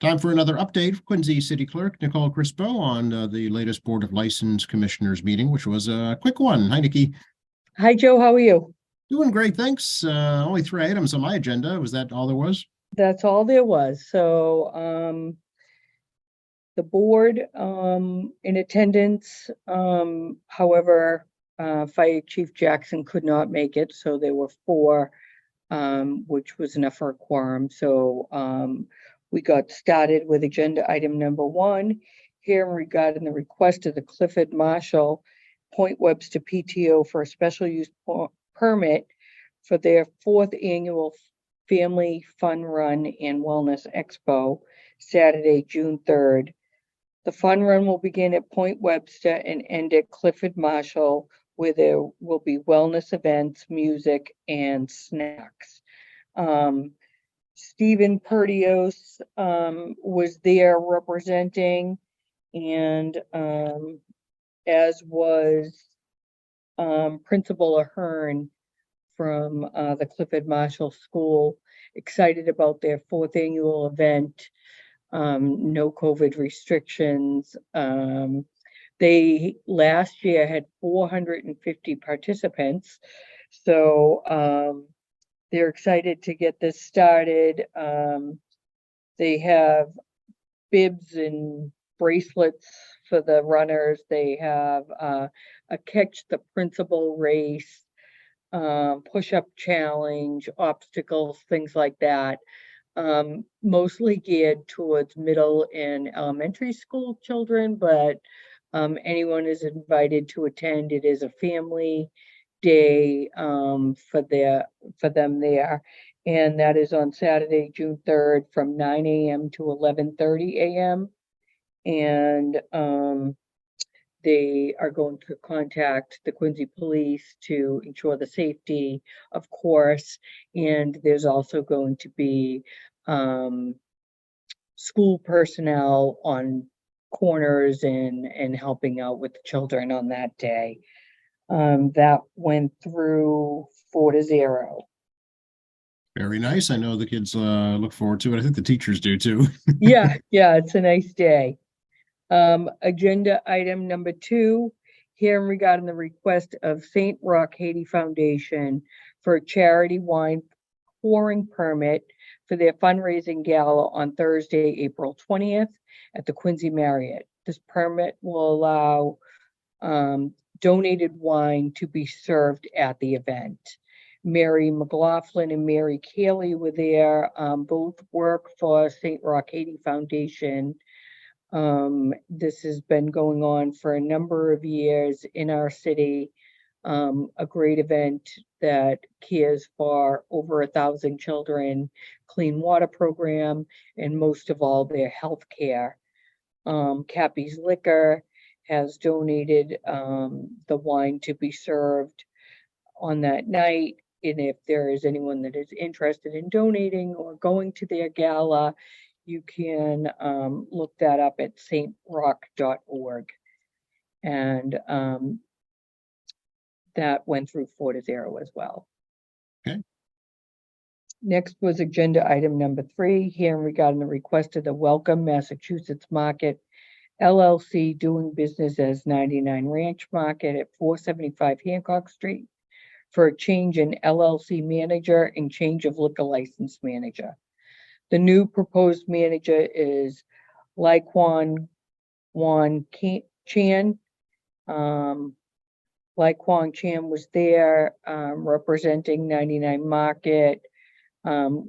Time for another update. Quincy City Clerk Nicole Crispo on the latest Board of License Commissioners meeting, which was a quick one. Hi, Nikki. Hi, Joe. How are you? Doing great, thanks. Only 3 items on my agenda. Was that all there was? That's all there was. So, the board, in attendance, however, Fire Chief Jackson could not make it, so there were four, which was enough for a quorum. So, we got started with agenda item number one, here regarding the request of the Clifford Marshall Point Webster PTO for a special use permit for their fourth annual Family Fun Run and Wellness Expo, Saturday, June 3rd. The fun run will begin at Point Webster and end at Clifford Marshall, where there will be wellness events, music, and snacks. Stephen Perdios was there representing, and as was Principal Ahern from the Clifford Marshall School, excited about their fourth annual event. No COVID restrictions. They last year had 450 participants. So they're excited to get this started. They have bibs and bracelets for the runners. They have a catch the principal race, push-up challenge, obstacles, things like that. Mostly geared towards middle and elementary school children, but anyone is invited to attend. It is a family day for them there, and that is on Saturday, June 3rd, from 9 a.m. to 11:30 a.m. And they are going to contact the Quincy Police to ensure the safety, of course, and there's also going to be school personnel on corners and helping out with the children on that day. That went through 4-0. Very nice. I know the kids look forward to it. I think the teachers do too. Yeah, it's a nice day. Agenda item number 2, hearing regarding the request of St. Roch Haiti Foundation for a charity wine pouring permit for their fundraising gala on Thursday, April 20th at the Quincy Marriott. This permit will allow donated wine to be served at the event. Mary McLaughlin and Mary Cayley were there. Both work for St. Roch Haiti Foundation. This has been going on for a number of years in our city. A great event that cares for over 1,000 children, clean water program, and most of all, their health care. Cappy's Liquor has donated the wine to be served on that night. And if there is anyone that is interested in donating or going to their gala, you can look that up at stroch.org. And that went through 4-0 as well. Okay. Next was agenda item number 3, hearing regarding the request of the Welcome Massachusetts Market LLC, doing business as 99 Ranch Market at 475 Hancock Street, for a change in LLC manager and change of liquor license manager. The new proposed manager is Lai-Kwang Chan. Lai-Kwang Chan was there representing 99 Market. It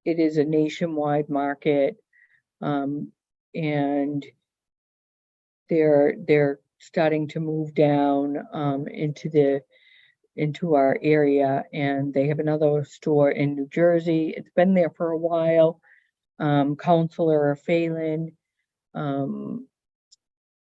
is a nationwide market, and they're starting to move down into our area, and they have another store in New Jersey. It's been there for a while. Councilor Phelan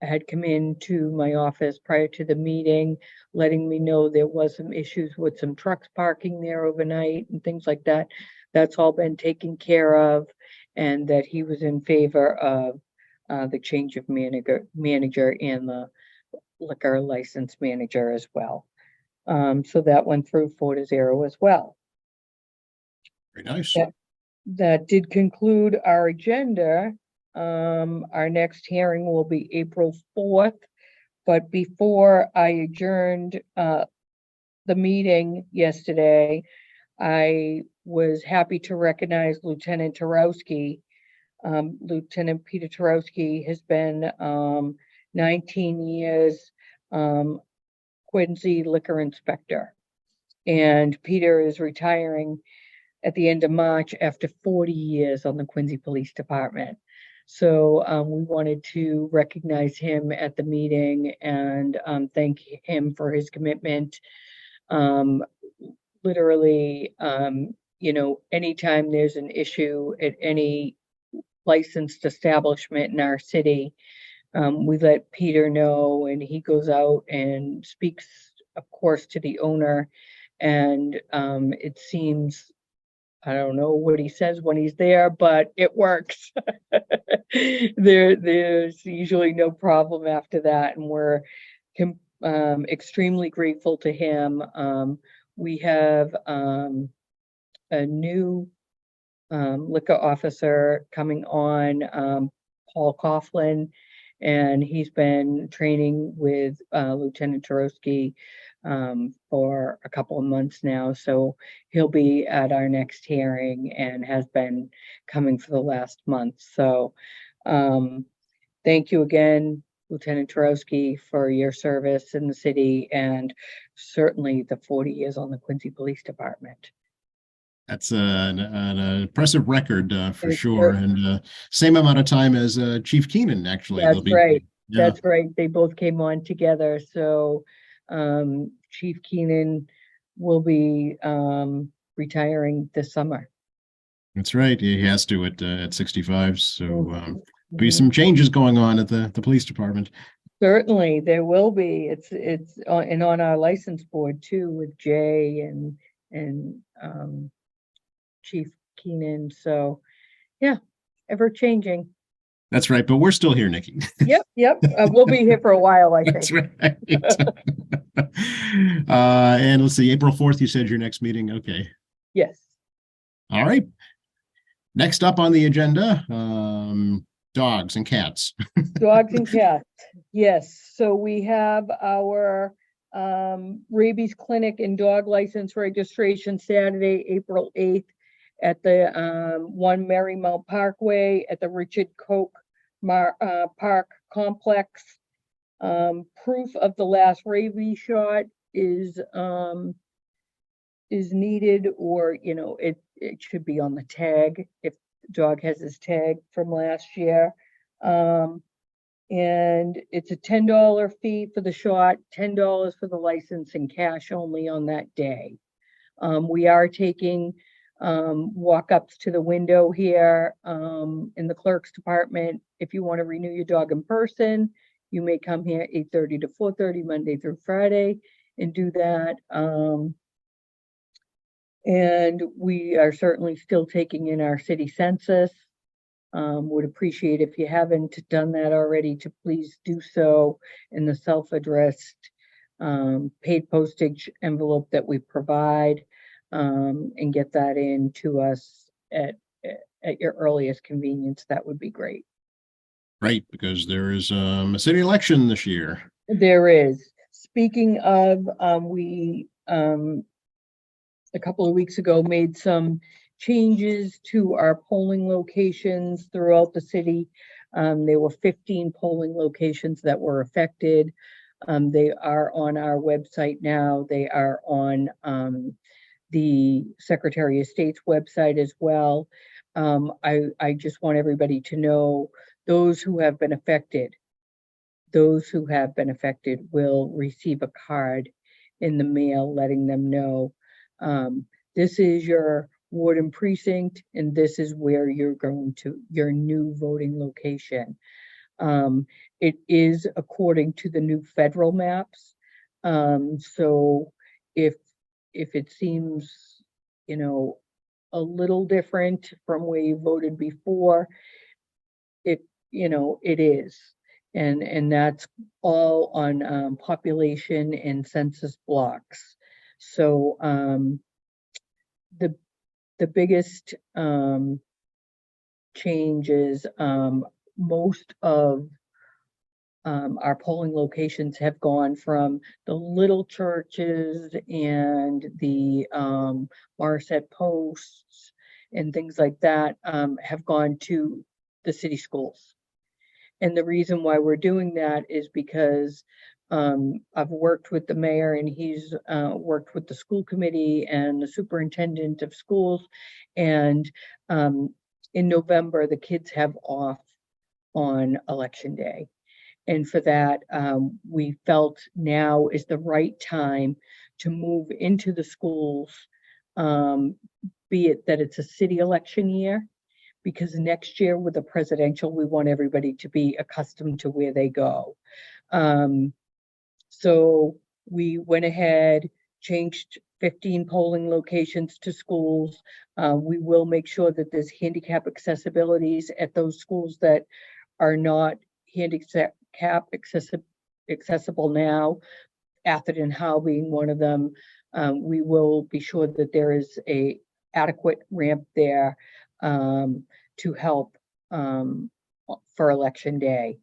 had come into my office prior to the meeting, letting me know there was some issues with some trucks parking there overnight and things like that. That's all been taken care of, and that he was in favor of the change of manager and the liquor license manager as well. So that went through 4-0 as well. Very nice. Yeah. that did conclude our agenda. Our next hearing will be April 4th. But before I adjourned the meeting yesterday, I was happy to recognize Lieutenant Tarowski. Lieutenant Peter Tarowski has been 19 years Quincy liquor inspector. And Peter is retiring at the end of March after 40 years on the Quincy Police Department. So we wanted to recognize him at the meeting and thank him for his commitment. Literally, you know, anytime there's an issue at any licensed establishment in our city, we let Peter know, and he goes out and speaks, of course, to the owner. And it seems, I don't know what he says when he's there, but it works. There's usually no problem after that, and we're extremely grateful to him. We have a new liquor officer coming on, Paul Coughlin, and he's been training with Lieutenant Tarowski for a couple of months now. So he'll be at our next hearing and has been coming for the last month. So thank you again, Lieutenant Tarowski, for your service in the city and certainly the 40 years on the Quincy Police Department. That's an impressive record for sure. And same amount of time as Chief Keenan, actually. That's right. Yeah. That's right. They both came on together. So Chief Keenan will be retiring this summer. That's right. He has to at 65. So be some changes going on at the police department. Certainly, there will be. It's and on our license board too, with Jay and Chief Keenan. So yeah, ever changing. That's right, but we're still here, Nikki. Yep. We'll be here for a while, I think. That's right. And let's see, April 4th, you said your next meeting. Okay. Yes. All right. Next up on the agenda, dogs and cats. Dogs and cats. Yes. So we have our rabies clinic and dog license registration Saturday, April 8th at the 1 Marymount Parkway at the Richard Koch Park Complex. Proof of the last rabies shot is needed, or you know, it should be on the tag if the dog has his tag from last year. And it's a $10 fee for the shot, $10 for the license, and cash only on that day. We are taking walk-ups to the window here in the clerk's department. If you want to renew your dog in person, you may come here 8:30 to 4:30 Monday through Friday and do that. And we are certainly still taking in our city census. Would appreciate if you haven't done that already to please do so in the self-addressed paid postage envelope that we provide, and get that in to us at your earliest convenience. That would be great. Right, because there is a city election this year. There is. Speaking of, we a couple of weeks ago made some changes to our polling locations throughout the city. There were 15 polling locations that were affected. They are on our website now. They are on the Secretary of State's website as well. I just want everybody to know those who have been affected will receive a card in the mail letting them know this is your ward and precinct, and this is where you're going to your new voting location. It is according to the new federal maps. So if it seems, you know, a little different from where you voted before, it is. And that's all on population and census blocks. So The biggest change is most of our polling locations have gone from the little churches and the Morissette posts and things like that have gone to the city schools. And the reason why we're doing that is because I've worked with the mayor, and he's worked with the school committee and the superintendent of schools. And in November, the kids have off on election day. And for that, we felt now is the right time to move into the schools, be it that it's a city election year, because next year with the presidential, we want everybody to be accustomed to where they go. So we went ahead, changed 15 polling locations to schools. We will make sure that there's handicap accessibilities at those schools that are not handicap accessible now, Atherton Howe being one of them. We will be sure that there is a adequate ramp there to help for election day.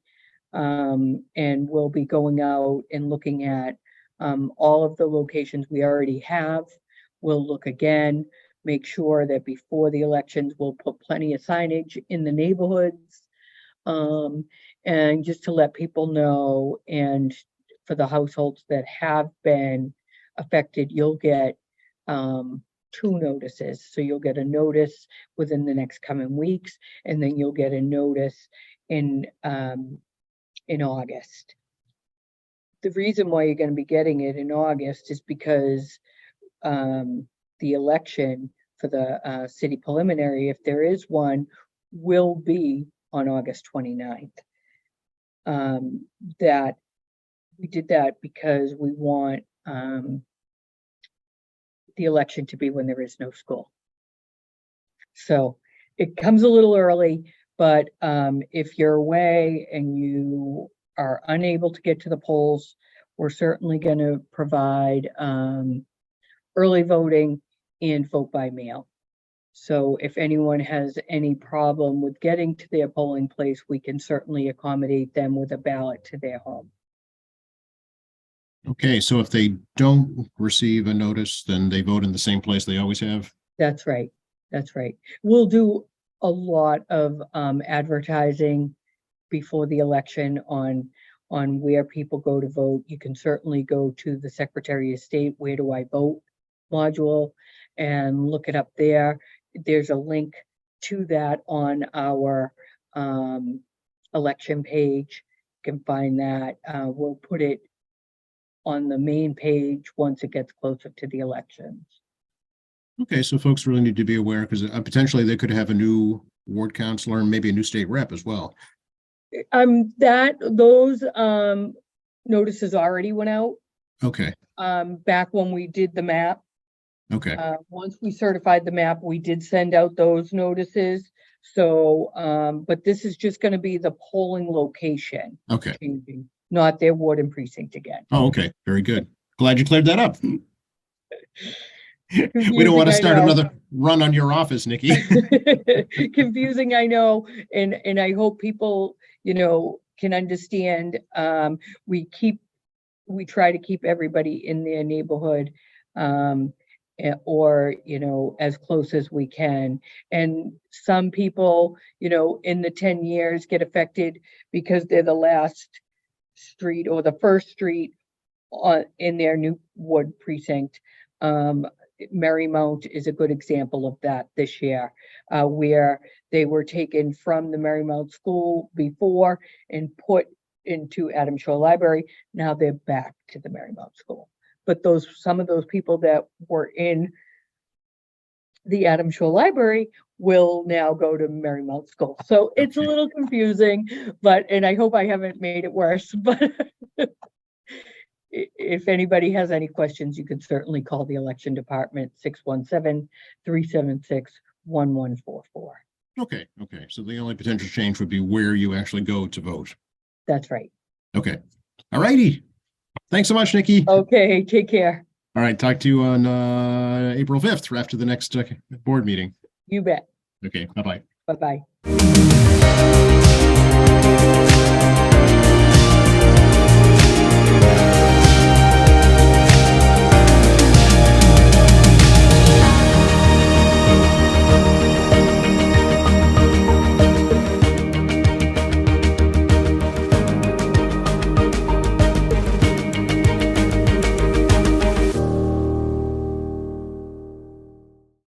And we'll be going out and looking at all of the locations we already have. We'll look again, make sure that before the elections, we'll put plenty of signage in the neighborhoods. And just to let people know, and for the households that have been affected, you'll get 2 notices. So you'll get a notice within the next coming weeks, and then you'll get a notice in August. The reason why you're going to be getting it in August is because the election for the city preliminary, if there is one, will be on August 29th. That we did that because we want the election to be when there is no school. So it comes a little early, but if you're away and you are unable to get to the polls, we're certainly going to provide early voting and vote by mail. So if anyone has any problem with getting to their polling place, we can certainly accommodate them with a ballot to their home. Okay, so if they don't receive a notice, then they vote in the same place they always have? That's right. That's right. We'll do a lot of advertising before the election on where people go to vote. You can certainly go to the Secretary of State, Where Do I Vote module, and look it up there. There's a link to that on our election page. You can find that. We'll put it on the main page once it gets closer to the elections. Okay, so folks really need to be aware, because potentially they could have a new ward councilor and maybe a new state rep as well. Those notices already went out. Okay. Back when we did the map. Okay. Once we certified the map, we did send out those notices. So, but this is just going to be the polling location. Okay. Changing, not their ward and precinct again. Oh, okay. Very good. Glad you cleared that up. We don't want to start another run on your office, Nikki. Confusing, I know, and I hope people, can understand. We try to keep everybody in their neighborhood, or as close as we can. And some people, in the 10 years get affected because they're the last street or the first street in their new ward precinct. Marymount is a good example of that this year, where they were taken from the Marymount School before and put into Adams Shore Library. Now they're back to the Marymount School. But some of those people that were in the Adams Shore Library will now go to Marymount School. So it's a little confusing, and I hope I haven't made it worse. But if anybody has any questions, you can certainly call the election department, 617-376-1144. Okay. So the only potential change would be where you actually go to vote. That's right. Okay. All righty. Thanks so much, Nikki. Okay, take care. All right, talk to you on April 5th after the next board meeting. You bet. Okay, bye-bye. Bye-bye.